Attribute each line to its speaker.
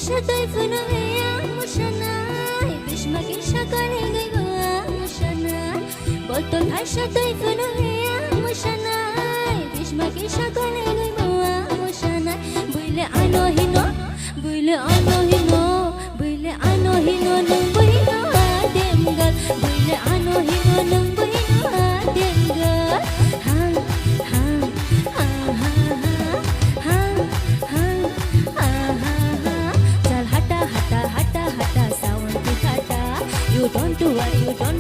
Speaker 1: সাথে ফুলো হয়ে মুশানায় বিস্মাকে সকালে গাইব মুশানায় বোতল সাথে ফুলো হয়ে মুশানায় বিস্মাকে সকালে গাইব মুশানায় বুইলে আনহিন বুইলে আনহিন বুইলে আনহিন নং বুইনো দেমগাল বুইলে আনহিন নং বুইনো দেমগাল হা হা হা হা হা হা হা চল hata hata hata hata sound hata you don't worry you don't